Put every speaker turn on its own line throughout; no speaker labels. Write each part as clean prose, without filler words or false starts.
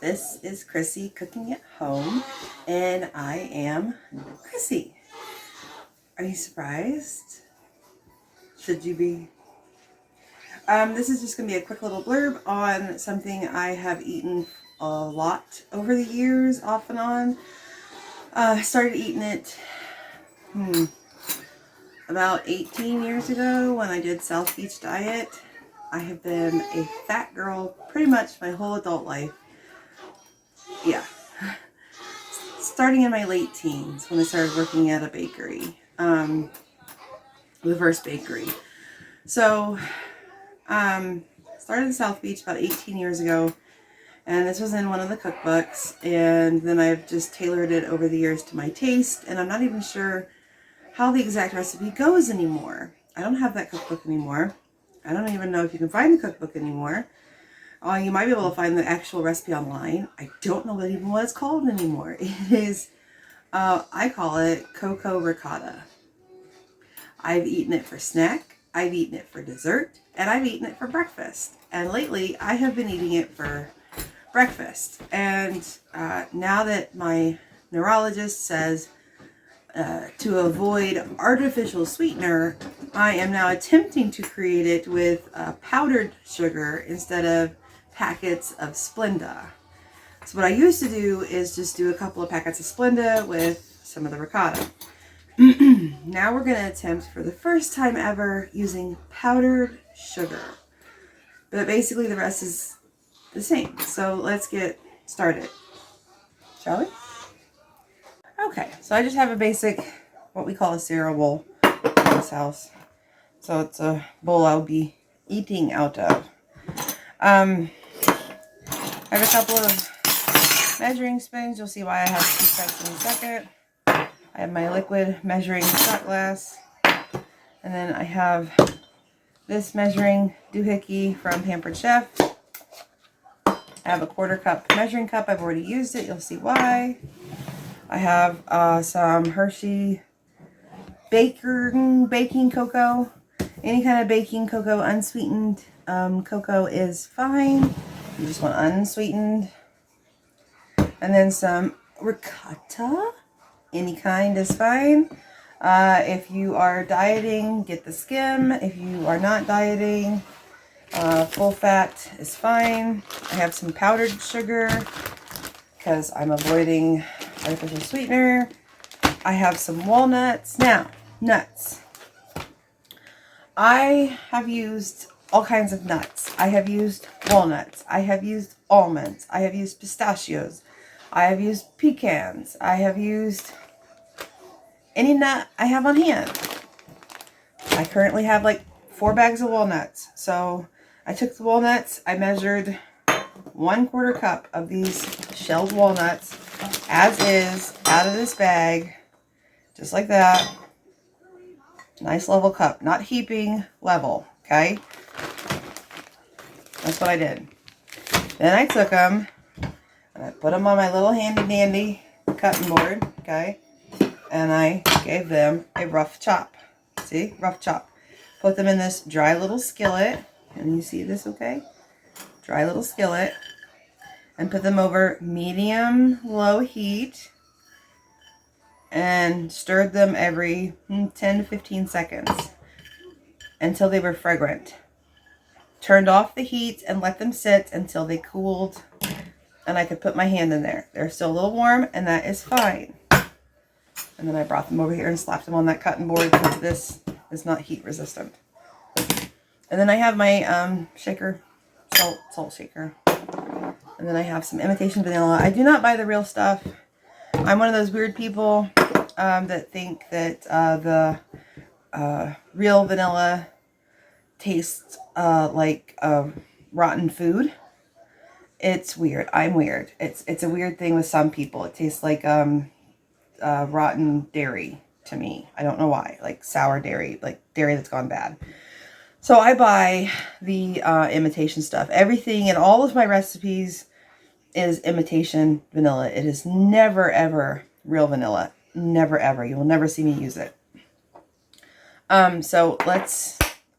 This is Chrissy cooking at home, and I am Chrissy. Are you surprised? Should you be? This is just going to be a quick little blurb on something I have eaten a lot over the years, off and on. Started eating it about 18 years ago when I did South Beach diet. I have been a fat girl pretty much my whole adult life. Yeah. Starting in my late teens when I started working at a bakery. The first bakery. So, started in South Beach about 18 years ago. And this was in one of the cookbooks. And then I've just tailored it over the years to my taste. And I'm not even sure how the exact recipe goes anymore. I don't have that cookbook anymore. I don't even know if you can find the cookbook anymore. You might be able to find the actual recipe online. I don't know even what it's called anymore. It is, I call it cocoa ricotta. I've eaten it for snack, I've eaten it for dessert, and I've eaten it for breakfast. And lately, I have been eating it for breakfast. And now that my neurologist says to avoid artificial sweetener, I am now attempting to create it with powdered sugar instead of packets of Splenda. So what I used to do is just do a couple of packets of Splenda with some of the ricotta. Now we're going to attempt for the first time ever using powdered sugar. But basically the rest is the same. So let's get started. Shall we? Okay, so I just have a basic, what we call a cereal bowl in this house. So it's a bowl I'll be eating out of. I have a couple of measuring spoons. You'll see why I have two sets in a second. I have my liquid measuring shot glass. And then I have this measuring doohickey from Pampered Chef. I have a 1/4 cup measuring cup. I've already used it. You'll see why. I have some Hershey baking cocoa. Any kind of baking cocoa, unsweetened cocoa is fine. You just want unsweetened. And then some ricotta. Any kind is fine. If you are dieting, get the skim. If you are not dieting, full fat is fine. I have some powdered sugar because I'm avoiding artificial sweetener. I have some walnuts. Now, nuts. I have used all kinds of nuts. I have used walnuts. I have used almonds. I have used pistachios. I have used pecans. I have used any nut I have on hand. I currently have like 4 bags of walnuts. So I took the walnuts. I measured 1/4 cup of these shelled walnuts as is out of this bag. Just like that. Nice level cup. Not heaping, level. Okay? That's what I did. Then I took them and I put them on my little handy dandy cutting board. Okay? And I gave them a rough chop. See? Rough chop. Put them in this dry little skillet. Can you see this okay? Dry little skillet. And put them over medium-low heat. And stirred them every 10 to 15 seconds. Until they were fragrant. Turned off the heat and let them sit until they cooled. And I could put my hand in there. They're still a little warm and that is fine. And then I brought them over here and slapped them on that cutting board because this is not heat resistant. And then I have my shaker, salt shaker. And then I have some imitation vanilla. I do not buy the real stuff. I'm one of those weird people that think that the real vanilla tastes like rotten food. It's weird. I'm weird. It's a weird thing with some people. It tastes like rotten dairy to me. I don't know why. Like sour dairy, like dairy that's gone bad. So I buy the imitation stuff. Everything in all of my recipes is imitation vanilla. It is never ever real vanilla. Never ever. You will never see me use it. So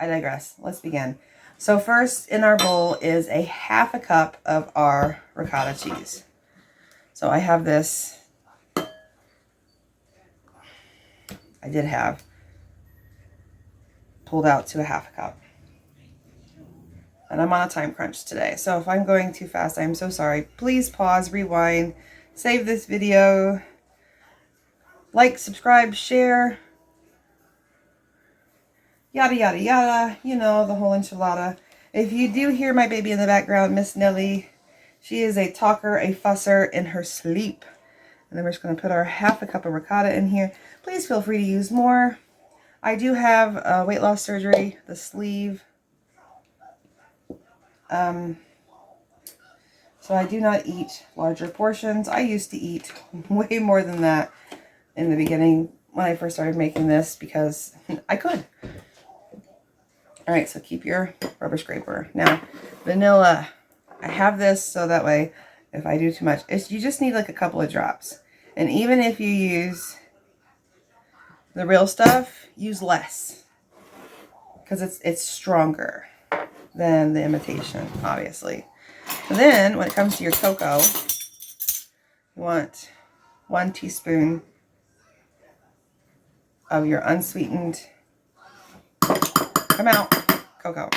I digress. Let's begin. So first in our bowl is a half a cup of our ricotta cheese. So I have this, I did have pulled out to a half a cup. And I'm on a time crunch today. So if I'm going too fast, I'm so sorry. Please pause, rewind, save this video, like, subscribe, share, yada, yada, yada. You know, the whole enchilada. If you do hear my baby in the background, Miss Nelly, she is a talker, a fusser in her sleep. And then we're just going to put our half a cup of ricotta in here. Please feel free to use more. I do have weight loss surgery, the sleeve. So I do not eat larger portions. I used to eat way more than that in the beginning when I first started making this because I could. Alright, so keep your rubber scraper. Now, vanilla. I have this so that way if I do too much, you just need like a couple of drops. And even if you use the real stuff, use less. Because it's stronger than the imitation, obviously. And then, when it comes to your cocoa, you want 1 teaspoon of your unsweetened, come out, cocoa.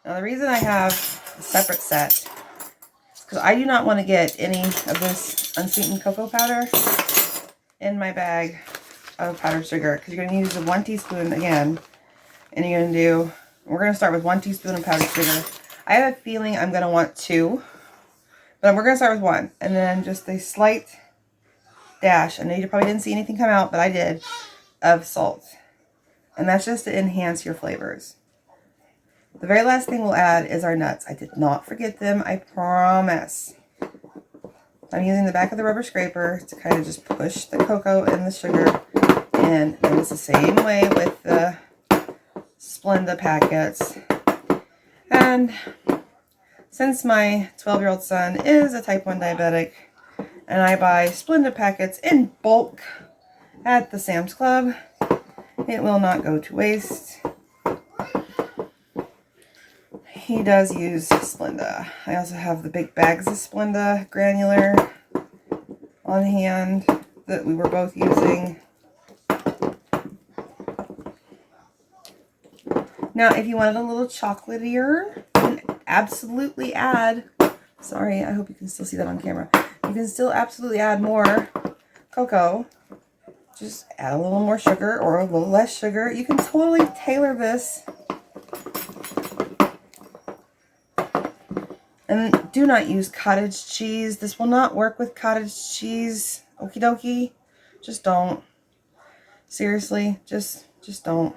Now, the reason I have a separate set is because I do not want to get any of this unsweetened cocoa powder in my bag of powdered sugar. Because you're going to use the 1 teaspoon again, and you're going to do, we're going to start with 1 teaspoon of powdered sugar. I have a feeling I'm going to want 2. But we're going to start with 1. And then just a slight dash. I know you probably didn't see anything come out, but I did. Of salt. And that's just to enhance your flavors. The very last thing we'll add is our nuts. I did not forget them. I promise. I'm using the back of the rubber scraper to kind of just push the cocoa and the sugar in. And it's the same way with the Splenda packets. And since my 12-year-old son is a type 1 diabetic, and I buy Splenda packets in bulk at the Sam's Club, it will not go to waste. He does use Splenda. I also have the big bags of Splenda granular on hand that we were both using. Now, if you wanted a little chocolatier, you can absolutely add, sorry, I hope you can still see that on camera. You can still absolutely add more cocoa. Just add a little more sugar or a little less sugar. You can totally tailor this. And do not use cottage cheese. This will not work with cottage cheese. Okie dokie. Just don't. Seriously, just don't.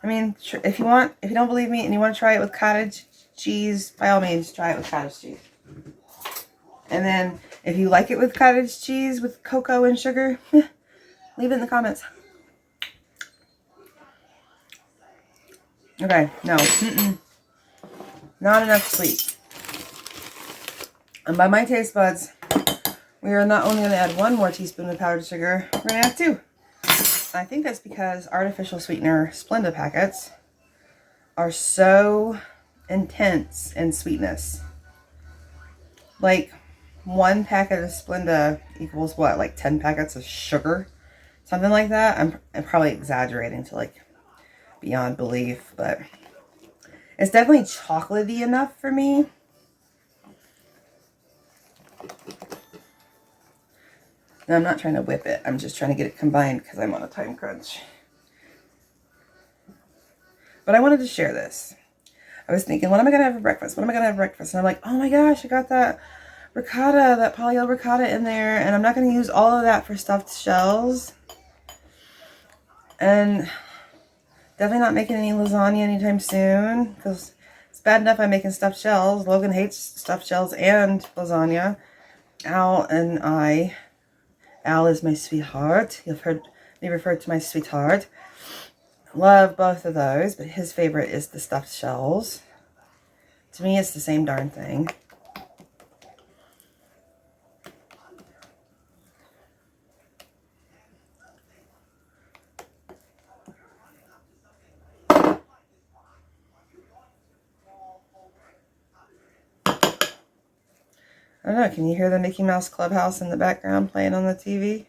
I mean, if you don't believe me and you want to try it with cottage cheese, by all means, try it with cottage cheese. And then, if you like it with cottage cheese, with cocoa and sugar, leave it in the comments. Okay, no. Not enough sweet. And by my taste buds, we are not only going to add 1 more teaspoon of powdered sugar, we're going to add 2. I think that's because artificial sweetener Splenda packets are so intense in sweetness. Like, 1 packet of Splenda equals what, like 10 packets of sugar? Something like that. I'm probably exaggerating to like beyond belief, but it's definitely chocolatey enough for me. Now, I'm not trying to whip it. I'm just trying to get it combined because I'm on a time crunch. But I wanted to share this. I was thinking, what am I going to have for breakfast? What am I going to have for breakfast? And I'm like, oh my gosh, I got that ricotta, that polyol ricotta in there. And I'm not going to use all of that for stuffed shells. And definitely not making any lasagna anytime soon. Because it's bad enough I'm making stuffed shells. Logan hates stuffed shells and lasagna. Al is my sweetheart. You've heard me refer to my sweetheart. Love both of those, but his favorite is the stuffed shells. To me, it's the same darn thing. I don't know, can you hear the Mickey Mouse Clubhouse in the background playing on the TV?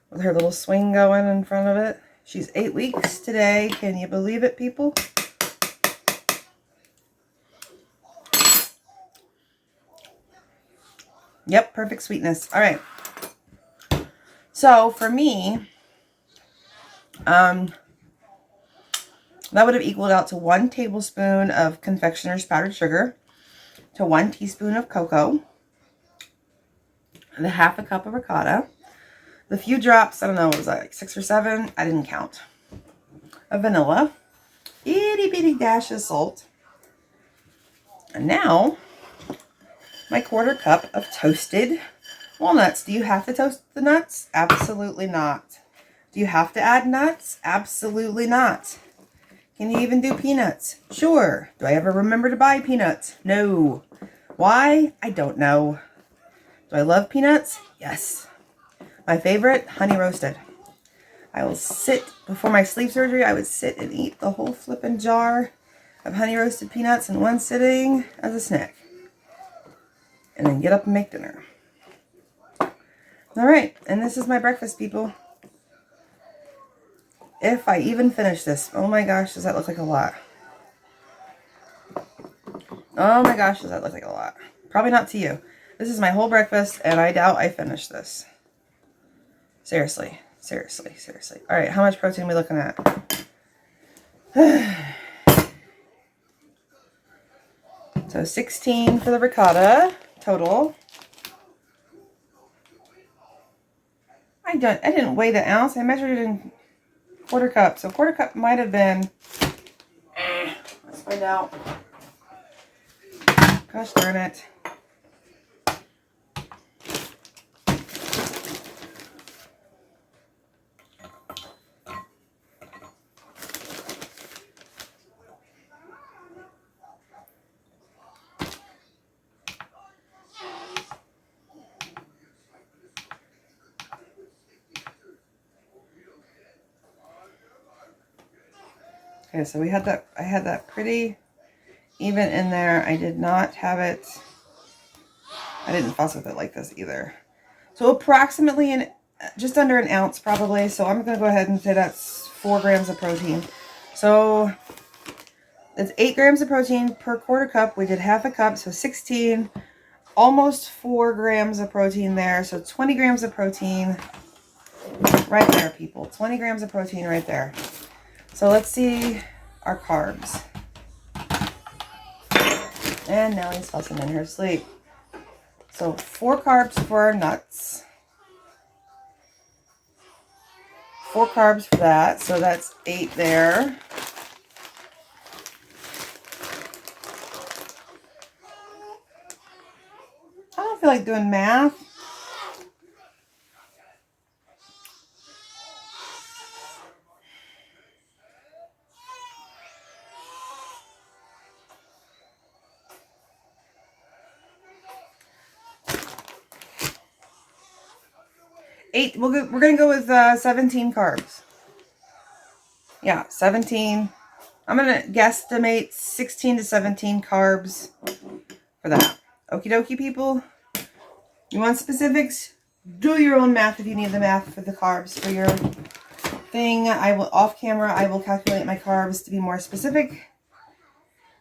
With her little swing going in front of it. She's 8 weeks today. Can you believe it, people? Yep, perfect sweetness. All right. So for me, that would have equaled out to 1 tablespoon of confectioner's powdered sugar, to 1 teaspoon of cocoa, and a half a cup of ricotta, the few drops, I don't know, was that like 6 or 7? I didn't count. Of vanilla, itty bitty dash of salt, and now my 1/4 cup of toasted walnuts. Do you have to toast the nuts? Absolutely not. Do you have to add nuts? Absolutely not. Can you even do peanuts? Sure. Do I ever remember to buy peanuts? No. Why? I don't know. Do I love peanuts? Yes. My favorite, honey roasted. I will sit, before my sleep surgery, I would sit and eat the whole flippin' jar of honey roasted peanuts in one sitting as a snack. And then get up and make dinner. All right, and this is my breakfast, people. If I even finish this, oh my gosh, does that look like a lot? Oh my gosh, does that look like a lot? Probably not to you. This is my whole breakfast, and I doubt I finish this. Seriously, seriously, seriously. All right, how much protein are we looking at? So 16 for the ricotta total. I didn't weigh the ounce. I measured it in 1/4 cup. So 1/4 cup might have been. Let's find out. Gosh darn it. Okay, so we had that. I had that pretty even in there. I did not have it. I didn't fuss with it like this either. So approximately just under an ounce probably. So I'm going to go ahead and say that's 4 grams of protein. So it's 8 grams of protein per 1/4 cup. We did half a cup, so 16, almost 4 grams of protein there. So 20 grams of protein right there, people. 20 grams of protein right there. So let's see our carbs. And Nellie's fussing in her sleep. So 4 carbs for our nuts. 4 carbs for that. So that's 8 there. I don't feel like doing math. We're going to go with 17 carbs. Yeah, 17. I'm going to guesstimate 16 to 17 carbs for that. Okie dokie, people. You want specifics? Do your own math if you need the math for the carbs for your thing. I will, off camera, I will calculate my carbs to be more specific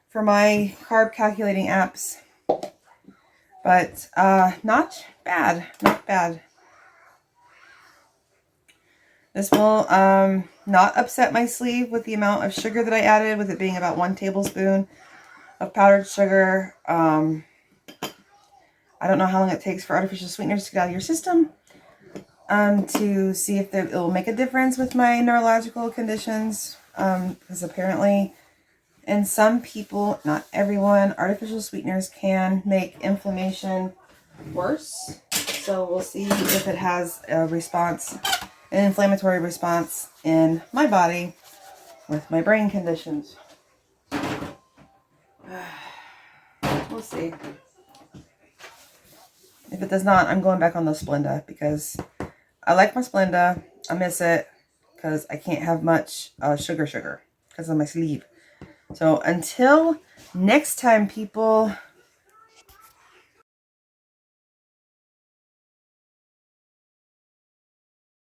for my carb calculating apps. But not bad. Not bad. This will not upset my sleeve with the amount of sugar that I added, with it being about 1 tablespoon of powdered sugar. I don't know how long it takes for artificial sweeteners to get out of your system to see if it will make a difference with my neurological conditions. Because apparently in some people, not everyone, artificial sweeteners can make inflammation worse. So we'll see if it has a response, an inflammatory response in my body with my brain conditions. We'll see. If it does not, I'm going back on the Splenda because I like my Splenda. I miss it because I can't have much sugar because of my sleeve. So until next time, people,